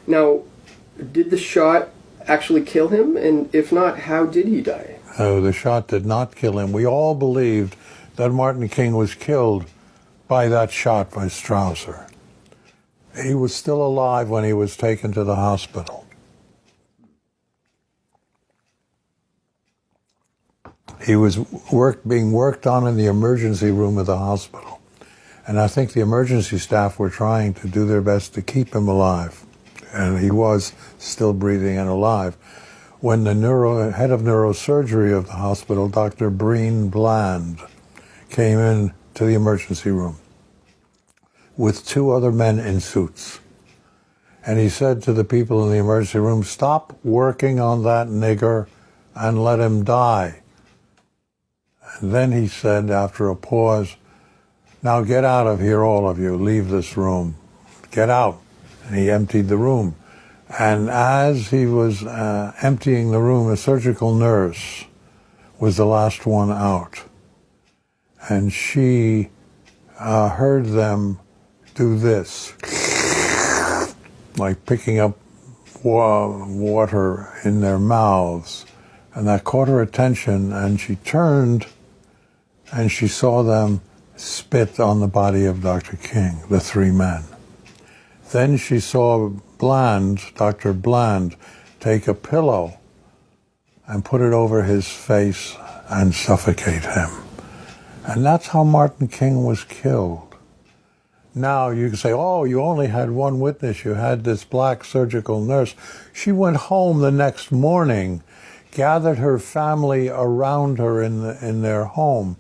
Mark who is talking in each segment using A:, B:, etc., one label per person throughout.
A: Now, did the shot actually kill him? And if not, how did he die?
B: No, the shot did not kill him. We all believed that Martin King was killed by that shot by Strasser. He was still alive when he was taken to the hospital. He was being worked on in the emergency room of the hospital. And I think the emergency staff were trying to do their best to keep him alive. And he was still breathing and alive. When the head of neurosurgery of the hospital, Dr. Breen Bland, came in to the emergency room with two other men in suits. And he said to the people in the emergency room, "Stop working on that nigger and let him die." And then he said, after a pause, "Now get out of here, all of you. Leave this room. Get out." And he emptied the room. And as he was emptying the room, a surgical nurse was the last one out. And she heard them do this, like picking up water in their mouths. And that caught her attention, and she turned and she saw them spit on the body of Dr. King, the three men. Then she saw Dr. Bland, take a pillow and put it over his face and suffocate him. And that's how Martin King was killed. Now you can say, oh, you only had one witness. You had this black surgical nurse. She went home the next morning, gathered her family around her in their home,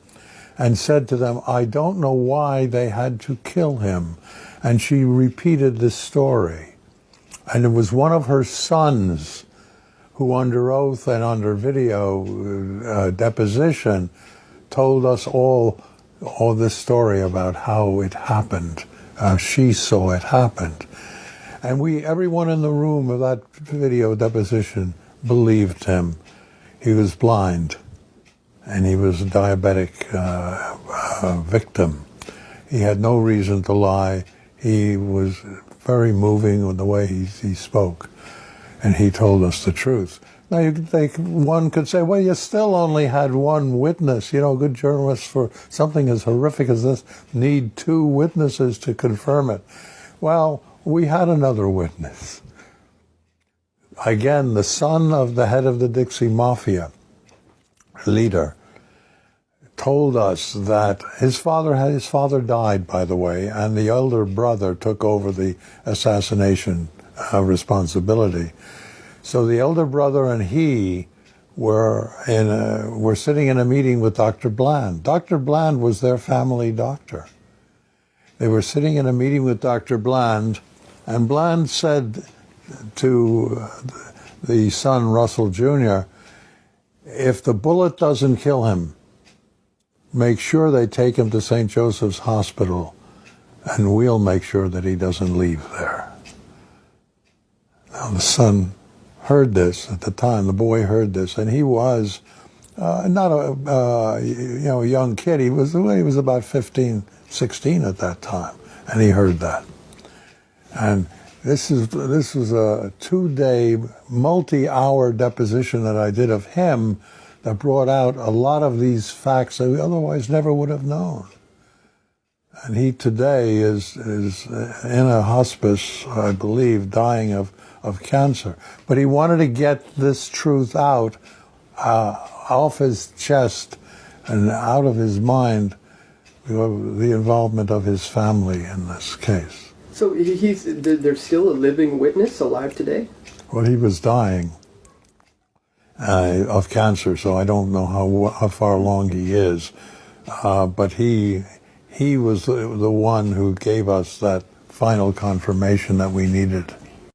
B: and said to them, I don't know why they had to kill him. And she repeated this story. And it was one of her sons who, under oath and under video deposition, told us all this story about how it happened. She saw it happened. And everyone in the room of that video deposition believed him. He was blind, and he was a diabetic victim. He had no reason to lie. He was very moving in the way he spoke, and he told us the truth. Now, one could say, well, you still only had one witness. You know, good journalists, for something as horrific as this, need two witnesses to confirm it. Well, we had another witness. Again, the son of the head of the Dixie Mafia leader told us that his father died, by the way, and the elder brother took over the assassination responsibility. So the elder brother and he were sitting in a meeting with Dr. Bland. Dr. Bland was their family doctor. They were sitting in a meeting with Dr. Bland, and Bland said to the son, Russell Jr., if the bullet doesn't kill him, make sure they take him to St. Joseph's Hospital, and we'll make sure that he doesn't leave there. Now the son heard this at the time. The boy heard this, and he was not a young kid. He was about 15, 16 at that time, and he heard that. And this was a 2-day, multi-hour deposition that I did of him that brought out a lot of these facts that we otherwise never would have known. And he today is in a hospice, I believe, dying of cancer. But he wanted to get this truth out, off his chest and out of his mind, the involvement of his family in this case.
A: So there's still a living witness alive today?
B: Well, he was dying of cancer, so I don't know how far along he is. But he was the one who gave us that final confirmation that we needed.